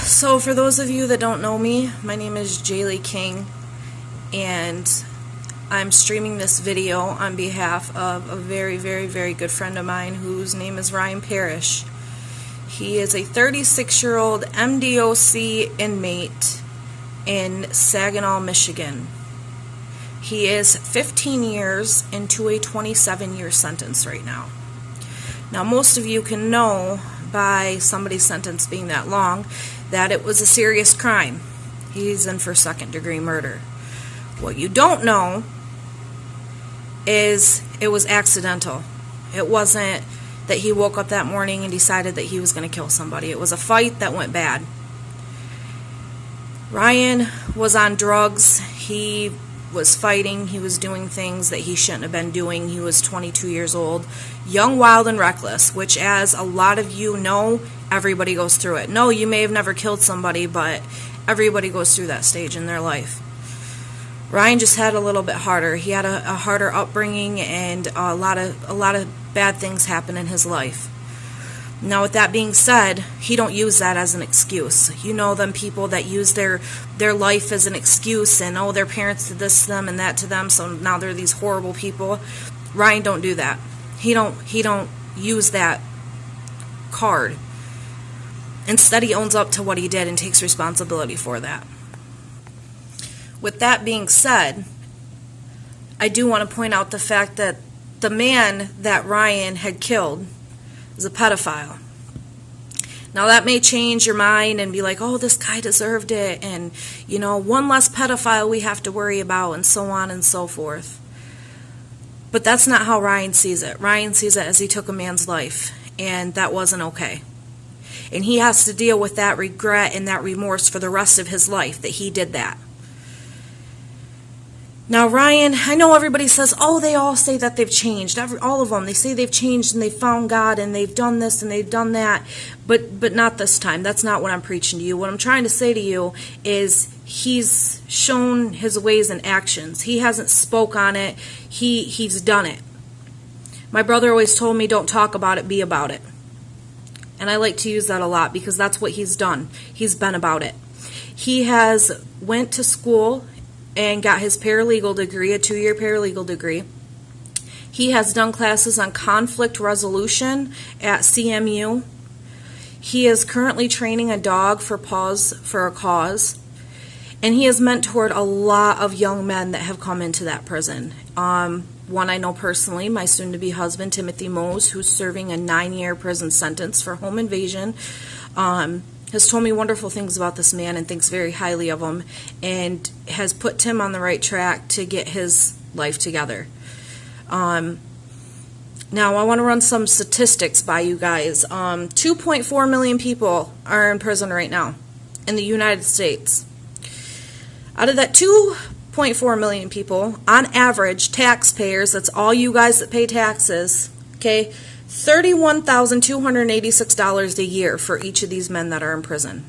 So for those of you that don't know me, my name is Jaylee King, and I'm streaming this video on behalf of a very, very, very good friend of mine whose name is Ryan Parrish. He is a 36-year-old MDOC inmate in Saginaw, Michigan. He is 15 years into a 27-year sentence right now. Now, most of you can know by somebody's sentence being that long that it was a serious crime. He's in for second-degree murder. What you don't know is it was accidental. It wasn't that he woke up that morning and decided that he was going to kill somebody. It was a fight that went bad. Ryan was on drugs. He was fighting. He was doing things that he shouldn't have been doing. He was 22 years old, young, wild, and reckless, which, as a lot of you know, everybody goes through it. No, you may have never killed somebody, but everybody goes through that stage in their life. Ryan just had a little bit harder. He had a harder upbringing, and a lot of bad things happen in his life. Now, with that being said, he don't use that as an excuse. You know them people that use their life as an excuse, and oh, their parents did this to them and that to them, so now they're these horrible people. Ryan don't do that. He don't use that card. Instead, he owns up to what he did and takes responsibility for that. With that being said, I do want to point out the fact that the man that Ryan had killed is a pedophile. Now, that may change your mind and be like, oh, this guy deserved it, and, you know, one less pedophile we have to worry about, and so on and so forth. But that's not how Ryan sees it. Ryan sees it as he took a man's life, and that wasn't okay. And he has to deal with that regret and that remorse for the rest of his life that he did that. Now, Ryan, I know everybody says, oh, they all say that they've changed. All of them, they say they've changed and they've found God and they've done this and they've done that. But not this time. That's not what I'm preaching to you. What I'm trying to say to you is he's shown his ways and actions. He hasn't spoke on it. He's done it. My brother always told me, don't talk about it, be about it. And I like to use that a lot because that's what he's done. He's been about it. He has went to school and got his paralegal degree, a 2-year paralegal degree. He has done classes on conflict resolution at CMU. He is currently training a dog for Paws for a Cause. And he has mentored a lot of young men that have come into that prison. One I know personally, my soon-to-be husband, Timothy Mose, who's serving a 9-year prison sentence for home invasion, has told me wonderful things about this man and thinks very highly of him, and has put Tim on the right track to get his life together. Now, I want to run some statistics by you guys. 2.4 million people are in prison right now in the United States. Out of that 2.4 million people, on average, taxpayers, that's all you guys that pay taxes, okay, $31,286 a year for each of these men that are in prison.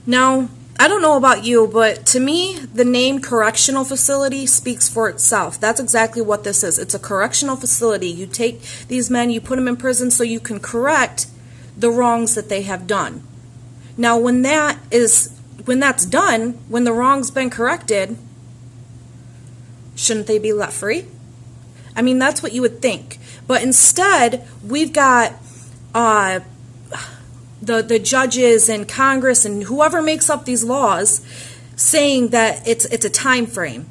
Now, I don't know about you, but to me, the name correctional facility speaks for itself. That's exactly what this is. It's a correctional facility. You take these men, you put them in prison so you can correct the wrongs that they have done. Now, when that's done, when the wrong's been corrected, shouldn't they be let free? I mean, that's what you would think. But instead, we've got the judges and Congress and whoever makes up these laws saying that it's a time frame.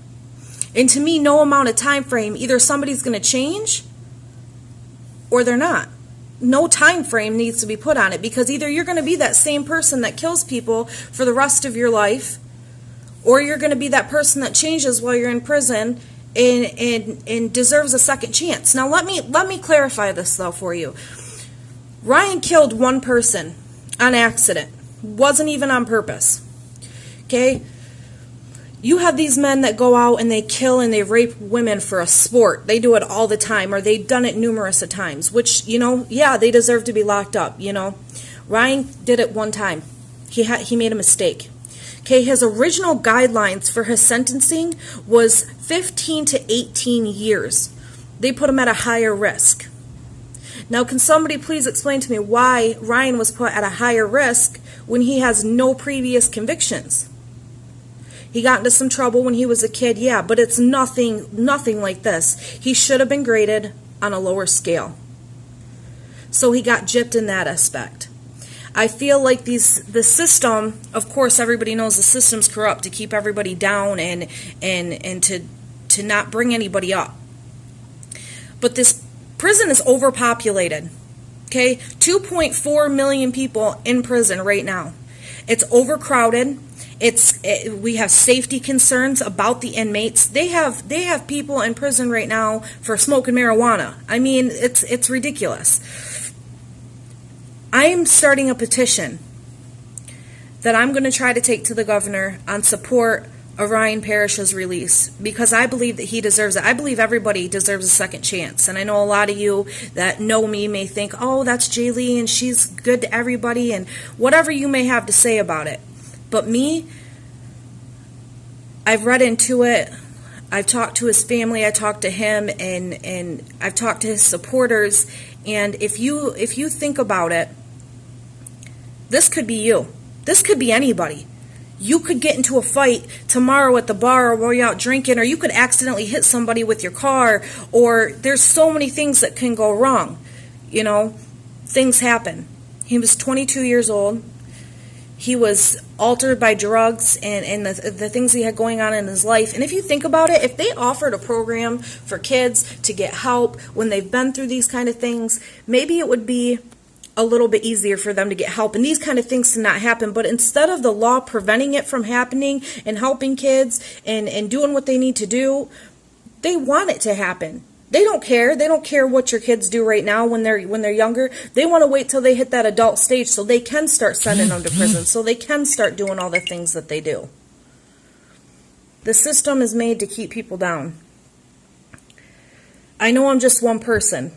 And to me, no amount of time frame, either somebody's going to change or they're not. No time frame needs to be put on it, because either you're going to be that same person that kills people for the rest of your life, or you're going to be that person that changes while you're in prison and deserves a second chance. Now, let me clarify this, though, for you. Ryan killed one person on accident. Wasn't even on purpose. Okay? You have these men that go out and they kill and they rape women for a sport. They do it all the time, or they've done it numerous of times, which, you know, yeah, they deserve to be locked up, you know. Ryan did it one time. He made a mistake. Okay, his original guidelines for his sentencing was 15 to 18 years. They put him at a higher risk. Now, can somebody please explain to me why Ryan was put at a higher risk when he has no previous convictions? He got into some trouble when he was a kid, yeah, but it's nothing like this. He should have been graded on a lower scale. So he got gypped in that aspect. I feel like the system, of course, everybody knows the system's corrupt to keep everybody down and to not bring anybody up. But this prison is overpopulated. Okay, 2.4 million people in prison right now. It's overcrowded. We have safety concerns about the inmates. They have people in prison right now for smoking marijuana. I mean, it's ridiculous. I am starting a petition that I'm going to try to take to the governor on support of Ryan Parrish's release, because I believe that he deserves it. I believe everybody deserves a second chance. And I know a lot of you that know me may think, oh, that's Jay Lee and she's good to everybody, and whatever you may have to say about it. But me, I've read into it. I've talked to his family. I talked to him, and I've talked to his supporters. And if you think about it, this could be you. This could be anybody. You could get into a fight tomorrow at the bar or while you're out drinking, or you could accidentally hit somebody with your car, or there's so many things that can go wrong. You know, things happen. He was 22 years old. He was altered by drugs and the things he had going on in his life. And if you think about it, if they offered a program for kids to get help when they've been through these kind of things, maybe it would be a little bit easier for them to get help and these kind of things to not happen. But instead of the law preventing it from happening and helping kids and doing what they need to do, they want it to happen. They don't care. They don't care what your kids do right now when they're younger. They want to wait till they hit that adult stage so they can start sending them to prison, so they can start doing all the things that they do. The system is made to keep people down. I know I'm just one person,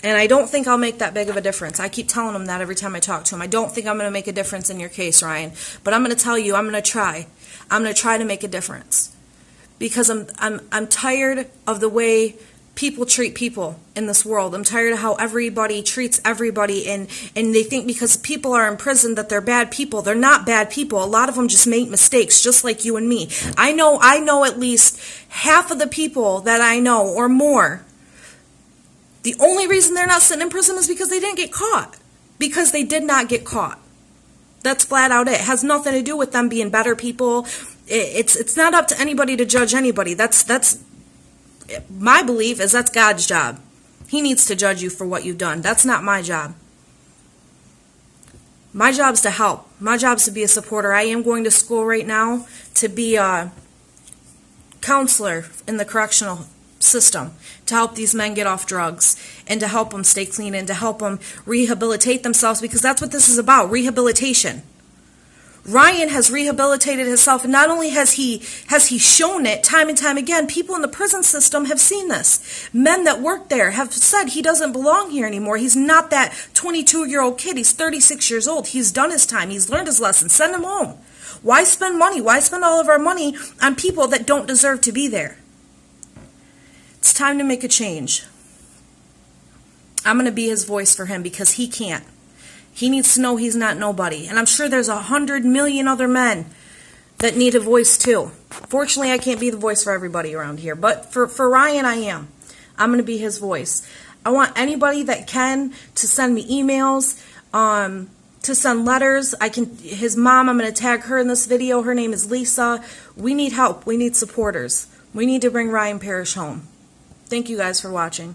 and I don't think I'll make that big of a difference. I keep telling them that every time I talk to them. I don't think I'm going to make a difference in your case, Ryan. But I'm going to tell you, I'm going to try. I'm going to try to make a difference. Because I'm tired of the way people treat people in this world. I'm tired of how everybody treats everybody, and they think because people are in prison that they're bad people. They're not bad people. A lot of them just make mistakes, just like you and me. I know at least half of the people that I know or more. The only reason they're not sitting in prison is because they didn't get caught. Because they did not get caught. That's flat out it. It has nothing to do with them being better people. It's not up to anybody to judge anybody. That's my belief is that's God's job. He needs to judge you for what you've done. That's not my job. My job is to help. My job is to be a supporter. I am going to school right now to be a counselor in the correctional system to help these men get off drugs and to help them stay clean and to help them rehabilitate themselves, because that's what this is about, rehabilitation. Ryan has rehabilitated himself, and not only has he shown it time and time again, people in the prison system have seen this. Men that work there have said he doesn't belong here anymore. He's not that 22-year-old kid. He's 36 years old. He's done his time. He's learned his lesson. Send him home. Why spend money? Why spend all of our money on people that don't deserve to be there? It's time to make a change. I'm going to be his voice for him because he can't. He needs to know he's not nobody. And I'm sure there's 100 million other men that need a voice too. Fortunately, I can't be the voice for everybody around here. But for Ryan, I am. I'm going to be his voice. I want anybody that can to send me emails, to send letters. His mom, I'm going to tag her in this video. Her name is Lisa. We need help. We need supporters. We need to bring Ryan Parrish home. Thank you guys for watching.